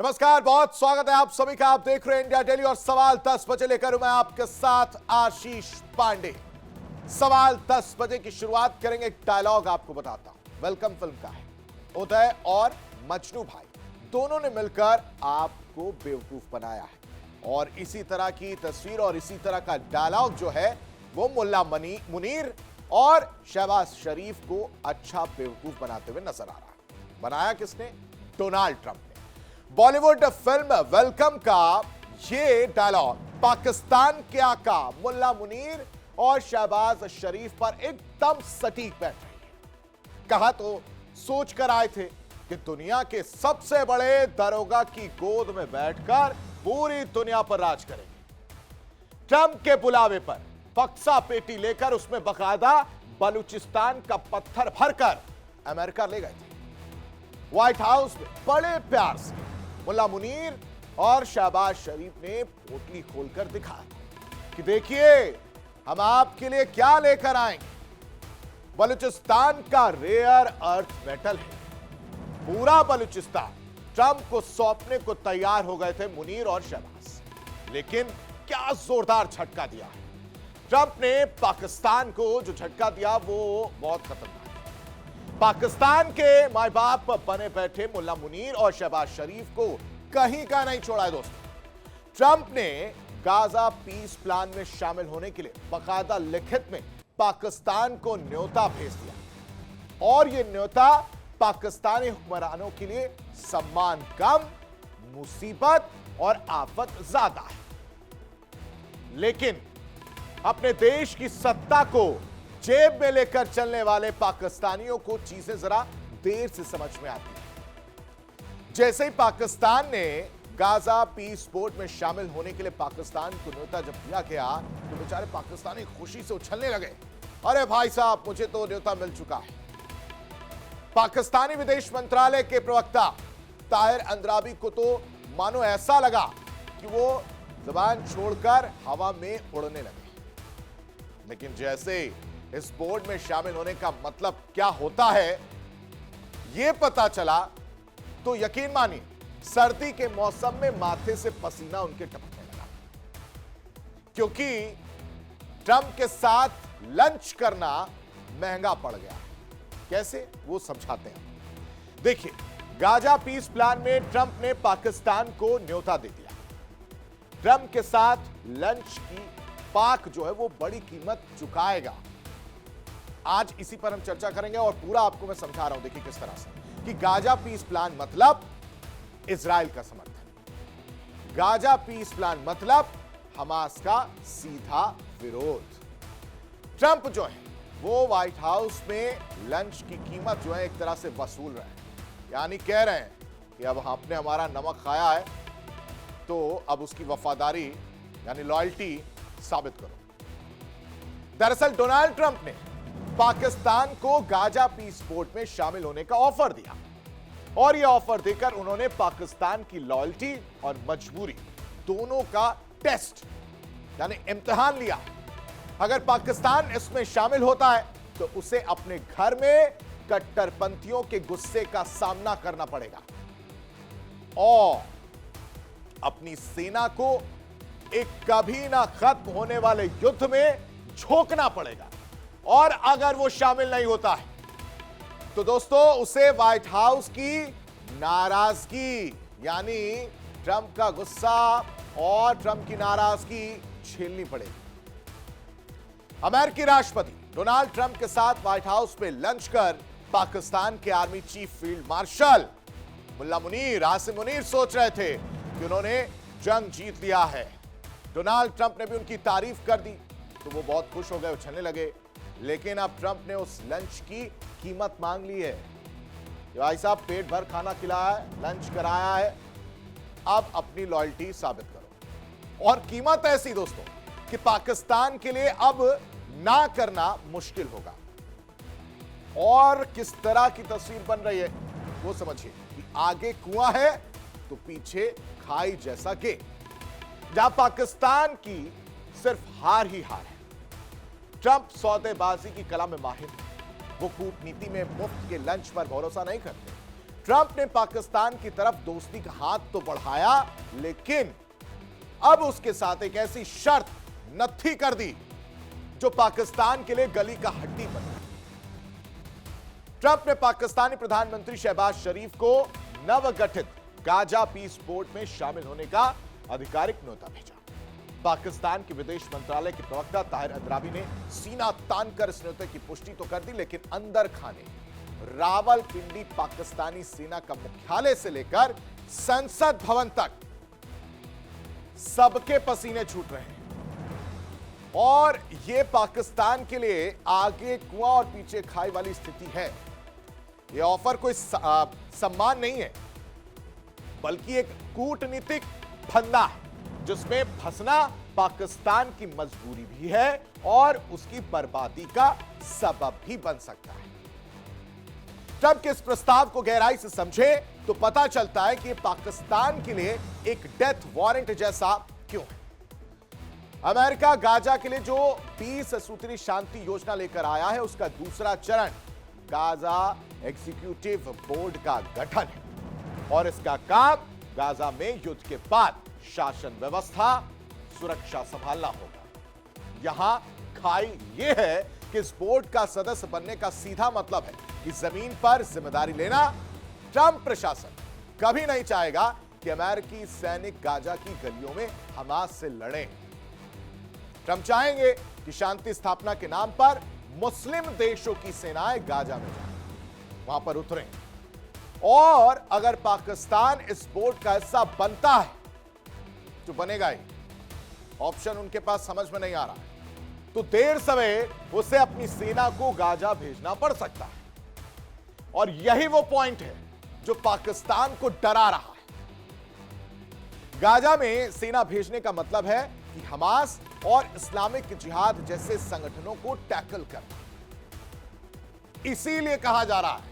नमस्कार, बहुत स्वागत है आप सभी का। आप देख रहे हैं इंडिया डेली और सवाल 10 बजे लेकर मैं आपके साथ आशीष पांडे। सवाल 10 बजे की शुरुआत करेंगे, एक डायलॉग आपको बताता हूं। वेलकम फिल्म का है। उदय और मजनू भाई दोनों ने मिलकर आपको बेवकूफ बनाया है और इसी तरह की तस्वीर और इसी तरह का डायलॉग जो है वो मुल्ला मुनीर और शहबाज शरीफ को अच्छा बेवकूफ बनाते हुए नजर आ रहा है। बनाया किसने? डोनाल्ड ट्रंप ने। बॉलीवुड फिल्म वेलकम का ये डायलॉग पाकिस्तान के आका मुल्ला मुनीर और शहबाज शरीफ पर एकदम सटीक बैठ रही है। कहा तो सोच कर आए थे कि दुनिया के सबसे बड़े दरोगा की गोद में बैठकर पूरी दुनिया पर राज करेंगे। ट्रंप के बुलावे पर बक्सा पेटी लेकर उसमें बकायदा बलूचिस्तान का पत्थर भरकर अमेरिका ले गए थे। व्हाइट हाउस में बड़े प्यार से मुल्ला मुनीर और शहबाज शरीफ ने पोटली खोलकर दिखाया कि देखिए हम आपके लिए क्या लेकर आएंगे। बलूचिस्तान का रेयर अर्थ मेटल है। पूरा बलूचिस्तान ट्रंप को सौंपने को तैयार हो गए थे मुनीर और शहबाज, लेकिन क्या जोरदार झटका दिया है ट्रंप ने पाकिस्तान को। जो झटका दिया वो बहुत खतरनाक। पाकिस्तान के माए बाप बने बैठे मुल्ला मुनीर और शहबाज शरीफ को कहीं का नहीं छोड़ा है दोस्तों। ट्रंप ने गाजा पीस प्लान में शामिल होने के लिए बाकायदा लिखित में पाकिस्तान को न्योता भेज दिया और यह न्योता पाकिस्तानी हुक्मरानों के लिए सम्मान कम, मुसीबत और आफत ज्यादा है। लेकिन अपने देश की सत्ता को जेब में लेकर चलने वाले पाकिस्तानियों को चीजें जरा देर से समझ में आती हैं। जैसे ही पाकिस्तान ने गाजा पीस बोर्ड में शामिल होने के लिए पाकिस्तान को न्योता जब दिया गया तो बेचारे पाकिस्तानी खुशी से उछलने लगे। अरे भाई साहब, मुझे तो न्योता मिल चुका है। पाकिस्तानी विदेश मंत्रालय के प्रवक्ता ताहिर अंद्राबी को तो मानो ऐसा लगा कि वो जुबान छोड़कर हवा में उड़ने लगे। लेकिन जैसे इस बोर्ड में शामिल होने का मतलब क्या होता है यह पता चला तो यकीन मानिए सर्दी के मौसम में माथे से पसीना उनके टपकने लगा। क्योंकि ट्रंप के साथ लंच करना महंगा पड़ गया। कैसे, वो समझाते हैं। देखिए, गाजा पीस प्लान में ट्रंप ने पाकिस्तान को न्योता दे दिया। ट्रंप के साथ लंच की पाक जो है वो बड़ी कीमत चुकाएगा। आज इसी पर हम चर्चा करेंगे और पूरा आपको मैं समझा रहा हूं। देखिए किस तरह से कि गाजा पीस प्लान मतलब इजराइल का समर्थन, गाजा पीस प्लान मतलब हमास का सीधा विरोध। ट्रंप जो है वो व्हाइट हाउस में लंच की कीमत जो है एक तरह से वसूल रहे हैं। यानी कह रहे हैं कि अब आपने हमारा नमक खाया है तो अब उसकी वफादारी यानी लॉयल्टी साबित करो। दरअसल डोनाल्ड ट्रंप ने पाकिस्तान को गाजा पीस बोर्ड में शामिल होने का ऑफर दिया और यह ऑफर देकर उन्होंने पाकिस्तान की लॉयल्टी और मजबूरी दोनों का टेस्ट यानी इम्तिहान लिया। अगर पाकिस्तान इसमें शामिल होता है तो उसे अपने घर में कट्टरपंथियों के गुस्से का सामना करना पड़ेगा और अपनी सेना को एक कभी ना खत्म होने वाले युद्ध में झोंकना पड़ेगा। और अगर वो शामिल नहीं होता है तो दोस्तों उसे व्हाइट हाउस की नाराजगी यानी ट्रंप का गुस्सा और ट्रंप की नाराजगी झेलनी पड़ेगी। अमेरिकी राष्ट्रपति डोनाल्ड ट्रंप के साथ व्हाइट हाउस में लंच कर पाकिस्तान के आर्मी चीफ फील्ड मार्शल मुल्ला मुनीर आसिम मुनीर सोच रहे थे कि उन्होंने जंग जीत लिया है। डोनाल्ड ट्रंप ने भी उनकी तारीफ कर दी तो वो बहुत खुश हो गए, उछलने लगे। लेकिन अब ट्रंप ने उस लंच की कीमत मांग ली है। भाई साहब, पेट भर खाना खिलाया है, लंच कराया है, अब अपनी लॉयल्टी साबित करो। और कीमत ऐसी दोस्तों कि पाकिस्तान के लिए अब ना करना मुश्किल होगा। और किस तरह की तस्वीर बन रही है वो समझिए कि आगे कुआं है तो पीछे खाई जैसा के। जहां पाकिस्तान की सिर्फ हार ही हार है। ट्रंप सौदेबाजी की कला में माहिर, वो कूटनीति में मुफ्त के लंच पर भरोसा नहीं करते। ट्रंप ने पाकिस्तान की तरफ दोस्ती का हाथ तो बढ़ाया, लेकिन अब उसके साथ एक ऐसी शर्त नत्थी कर दी जो पाकिस्तान के लिए गली का हड्डी बन गई। ट्रंप ने पाकिस्तानी प्रधानमंत्री शहबाज शरीफ को नवगठित गाजा पीस बोर्ड में शामिल होने का आधिकारिक न्योता भेजा। पाकिस्तान के विदेश मंत्रालय के प्रवक्ता ताहिर अंद्राबी ने सीना तानकर इस न्योते की पुष्टि तो कर दी, लेकिन अंदर खाने रावलपिंडी पाकिस्तानी सेना का मुख्यालय से लेकर संसद भवन तक सबके पसीने छूट रहे हैं और यह पाकिस्तान के लिए आगे कुआं और पीछे खाई वाली स्थिति है। यह ऑफर कोई सम्मान नहीं है, बल्कि एक कूटनीतिक फंदा है जिसमें फंसना पाकिस्तान की मजबूरी भी है और उसकी बर्बादी का सबब भी बन सकता है। ट्रंप के इस प्रस्ताव को गहराई से समझे तो पता चलता है कि पाकिस्तान के लिए एक डेथ वारंट जैसा क्यों है। अमेरिका गाजा के लिए जो 20 सूत्री शांति योजना लेकर आया है, उसका दूसरा चरण गाजा एग्जीक्यूटिव बोर्ड का गठन है और इसका काम गाजा में युद्ध के बाद शासन व्यवस्था, सुरक्षा संभालना होगा। यहां खाई यह है कि इस बोर्ड का सदस्य बनने का सीधा मतलब है कि जमीन पर जिम्मेदारी लेना। ट्रंप प्रशासन कभी नहीं चाहेगा कि अमेरिकी सैनिक गाजा की गलियों में हमास से लड़ें। ट्रंप चाहेंगे कि शांति स्थापना के नाम पर मुस्लिम देशों की सेनाएं गाजा में जाएं, वहां पर उतरें। और अगर पाकिस्तान इस बोर्ड का हिस्सा बनता है तो बनेगा ही, ऑप्शन उनके पास समझ में नहीं आ रहा है, तो देर सवेर उसे अपनी सेना को गाजा भेजना पड़ सकता है। और यही वो पॉइंट है जो पाकिस्तान को डरा रहा है। गाजा में सेना भेजने का मतलब है कि हमास और इस्लामिक जिहाद जैसे संगठनों को टैकल करना। इसीलिए कहा जा रहा है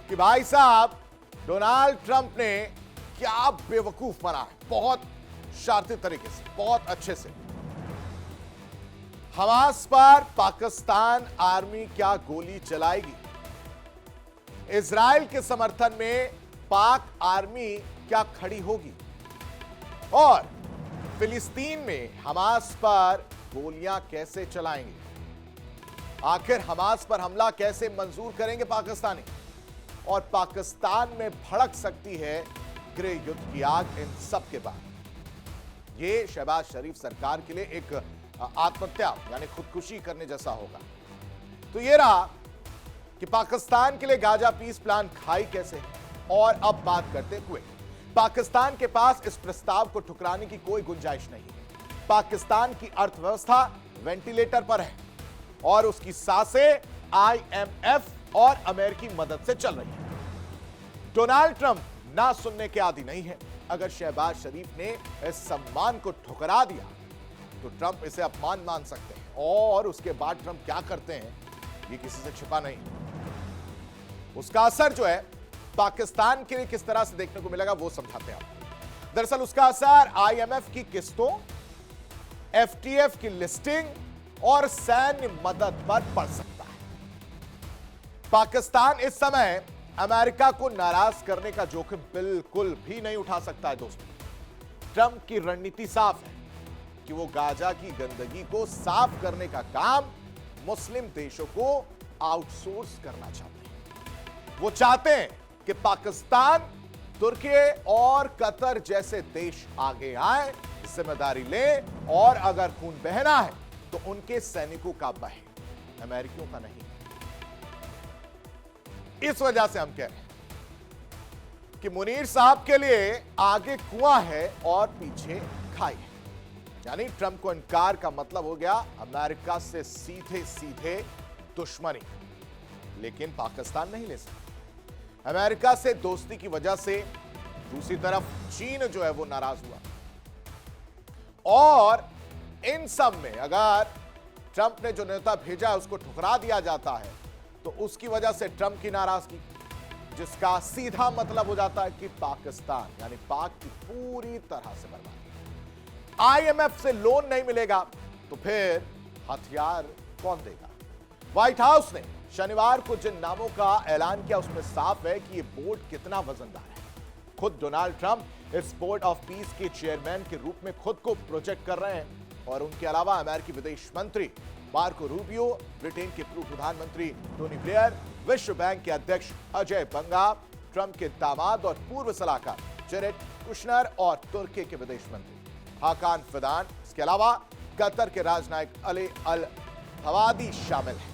कि भाई साहब, डोनाल्ड ट्रंप ने क्या बेवकूफ बना है, बहुत शातिर तरीके से, बहुत अच्छे से। हमास पर पाकिस्तान आर्मी क्या गोली चलाएगी? इजराइल के समर्थन में पाक आर्मी क्या खड़ी होगी? और फिलिस्तीन में हमास पर गोलियां कैसे चलाएंगे? आखिर हमास पर हमला कैसे मंजूर करेंगे पाकिस्तानी? और पाकिस्तान में भड़क सकती है गृह युद्ध की आग इन सब के बाद। यह शहबाज शरीफ सरकार के लिए एक आत्महत्या यानी खुदकुशी करने जैसा होगा। तो यह रहा कि पाकिस्तान के लिए गाजा पीस प्लान खाई कैसे है। और अब बात करते हुए, पाकिस्तान के पास इस प्रस्ताव को ठुकराने की कोई गुंजाइश नहीं है। पाकिस्तान की अर्थव्यवस्था वेंटिलेटर पर है और उसकी सांसें IMF और अमेरिकी मदद से चल रही है। डोनाल्ड ट्रंप ना सुनने के आदी नहीं है। अगर शहबाज शरीफ ने इस सम्मान को ठुकरा दिया तो ट्रंप इसे अपमान मान सकते हैं और उसके बाद ट्रंप क्या करते हैं ये किसी से छिपा नहीं। उसका असर जो है पाकिस्तान के लिए किस तरह से देखने को मिलेगा वो समझाते हैं आपको। दरअसल उसका असर IMF की किस्तों, FTF की लिस्टिंग और सैन्य मदद पर पड़ सकता है। पाकिस्तान इस समय अमेरिका को नाराज करने का जोखिम बिल्कुल भी नहीं उठा सकता है। दोस्तों, ट्रंप की रणनीति साफ है कि वो गाजा की गंदगी को साफ करने का काम मुस्लिम देशों को आउटसोर्स करना चाहते हैं। वो चाहते हैं कि पाकिस्तान, तुर्की और कतर जैसे देश आगे आए, जिम्मेदारी लें और अगर खून बहना है तो उनके सैनिकों का बहे, अमेरिकियों का नहीं। इस वजह से हम कह रहे हैं कि मुनीर साहब के लिए आगे कुआं है और पीछे खाई है। यानी ट्रंप को इनकार का मतलब हो गया अमेरिका से सीधे सीधे दुश्मनी, लेकिन पाकिस्तान नहीं ले सकता। अमेरिका से दोस्ती की वजह से दूसरी तरफ चीन जो है वो नाराज हुआ। और इन सब में अगर ट्रंप ने जो न्योता भेजा है उसको ठुकरा दिया जाता है तो उसकी वजह से ट्रंप की नाराजगी, जिसका सीधा मतलब हो जाता है कि पाकिस्तान यानी पाक की पूरी तरह से बर्बाद। IMF से लोन नहीं मिलेगा तो फिर हथियार कौन देगा? व्हाइट हाउस ने शनिवार को जिन नामों का ऐलान किया उसमें साफ है कि यह बोर्ड कितना वजनदार है। खुद डोनाल्ड ट्रंप इस बोर्ड ऑफ पीस के चेयरमैन के रूप में खुद को प्रोजेक्ट कर रहे हैं और उनके अलावा अमेरिकी विदेश मंत्री मार्को रूबियो, ब्रिटेन के पूर्व प्रधानमंत्री टोनी ब्लेयर, विश्व बैंक के अध्यक्ष अजय बंगा, ट्रंप के दामाद और पूर्व सलाहकार जेरेड कुशनर और तुर्की के विदेश मंत्री हाकान फिदान, इसके अलावा कतर के राजनायक अली अल हवादी शामिल हैं।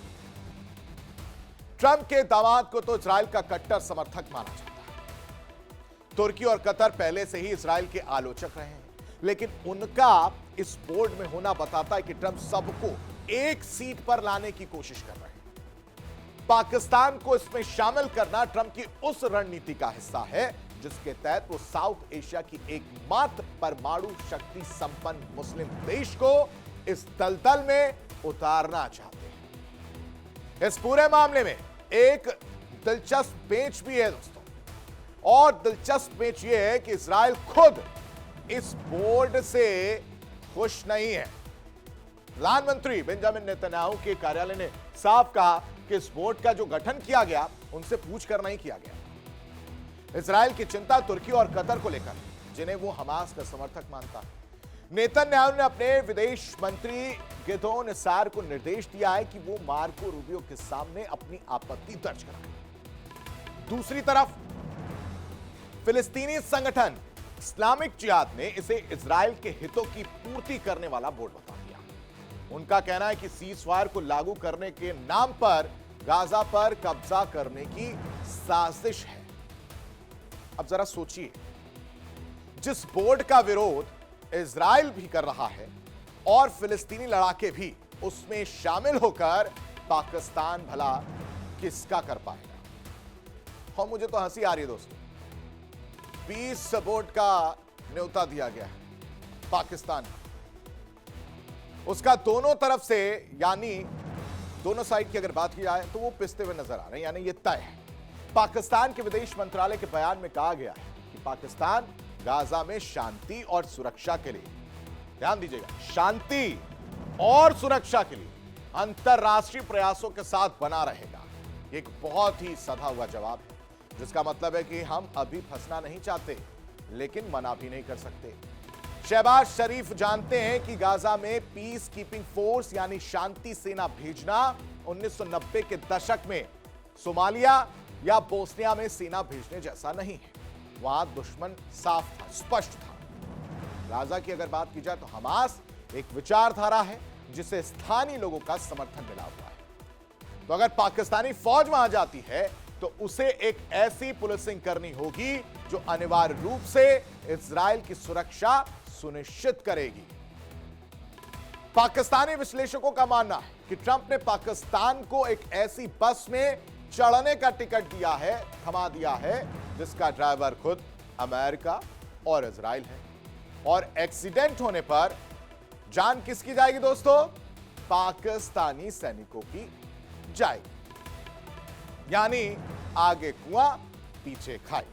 ट्रंप के दामाद को तो इजराइल का कट्टर समर्थक माना जाता है। तुर्की और कतर पहले से ही इजराइल के आलोचक रहे हैं, लेकिन उनका इस बोर्ड में होना बताता है कि ट्रंप सबको एक सीट पर लाने की कोशिश कर रहे हैं। पाकिस्तान को इसमें शामिल करना ट्रंप की उस रणनीति का हिस्सा है जिसके तहत वो साउथ एशिया की एकमात्र परमाणु शक्ति संपन्न मुस्लिम देश को इस दलदल में उतारना चाहते हैं। इस पूरे मामले में एक दिलचस्प पेच भी है दोस्तों, और दिलचस्प पेच यह है कि इजराइल खुद इस बोर्ड से खुश नहीं है। प्रधानमंत्री बेंजामिन नेतन्याहू के कार्यालय ने साफ कहा कि इस बोर्ड का जो गठन किया गया उनसे पूछकर नहीं किया गया। इजराइल की चिंता तुर्की और कतर को लेकर, जिन्हें वो हमास का समर्थक मानता है। नेतन्याहू ने अपने विदेश मंत्री गिदोन सार को निर्देश दिया है कि वो मार्को रूबियो के सामने अपनी आपत्ति दर्ज कराएं। दूसरी तरफ फिलिस्तीनी संगठन इस्लामिक जिहाद ने इसे इजराइल के हितों की पूर्ति करने वाला बोर्ड बता दिया। उनका कहना है कि सीजफायर को लागू करने के नाम पर गाजा पर कब्जा करने की साजिश है। अब जरा सोचिए, जिस बोर्ड का विरोध इजराइल भी कर रहा है और फिलिस्तीनी लड़ाके भी उसमें शामिल होकर, पाकिस्तान भला किसका कर पाएगा। और मुझे तो हंसी आ रही है दोस्तों, पीस बोर्ड का न्योता दिया गया है पाकिस्तान को, उसका दोनों तरफ से, यानी दोनों साइड की अगर बात की जाए तो वो पिसते हुए नजर आ रहे हैं, यानी ये तय है। पाकिस्तान के विदेश मंत्रालय के बयान में कहा गया है कि पाकिस्तान गाजा में शांति और सुरक्षा के लिए, ध्यान दीजिएगा, शांति और सुरक्षा के लिए अंतरराष्ट्रीय प्रयासों के साथ बना रहेगा। एक बहुत ही सधा हुआ जवाब है, जिसका मतलब है कि हम अभी फंसना नहीं चाहते, लेकिन मना भी नहीं कर सकते। शहबाज शरीफ जानते हैं कि गाजा में पीस कीपिंग फोर्स यानी शांति सेना भेजना 1990 के दशक में सोमालिया या बोस्निया में सेना भेजने जैसा नहीं है। वहां दुश्मन साफ था, स्पष्ट था। गाजा की अगर बात की जाए तो हमास एक विचारधारा है जिसे स्थानीय लोगों का समर्थन मिला हुआ है। तो अगर पाकिस्तानी फौज वहां जाती है तो उसे एक ऐसी पुलिसिंग करनी होगी जो अनिवार्य रूप से इजराइल की सुरक्षा सुनिश्चित करेगी। पाकिस्तानी विश्लेषकों का मानना है कि ट्रंप ने पाकिस्तान को एक ऐसी बस में चढ़ने का टिकट दिया है, थमा दिया है, जिसका ड्राइवर खुद अमेरिका और इजराइल है। और एक्सीडेंट होने पर जान किसकी जाएगी दोस्तों? पाकिस्तानी सैनिकों की जाएगी। यानी आगे कुआं पीछे खाई।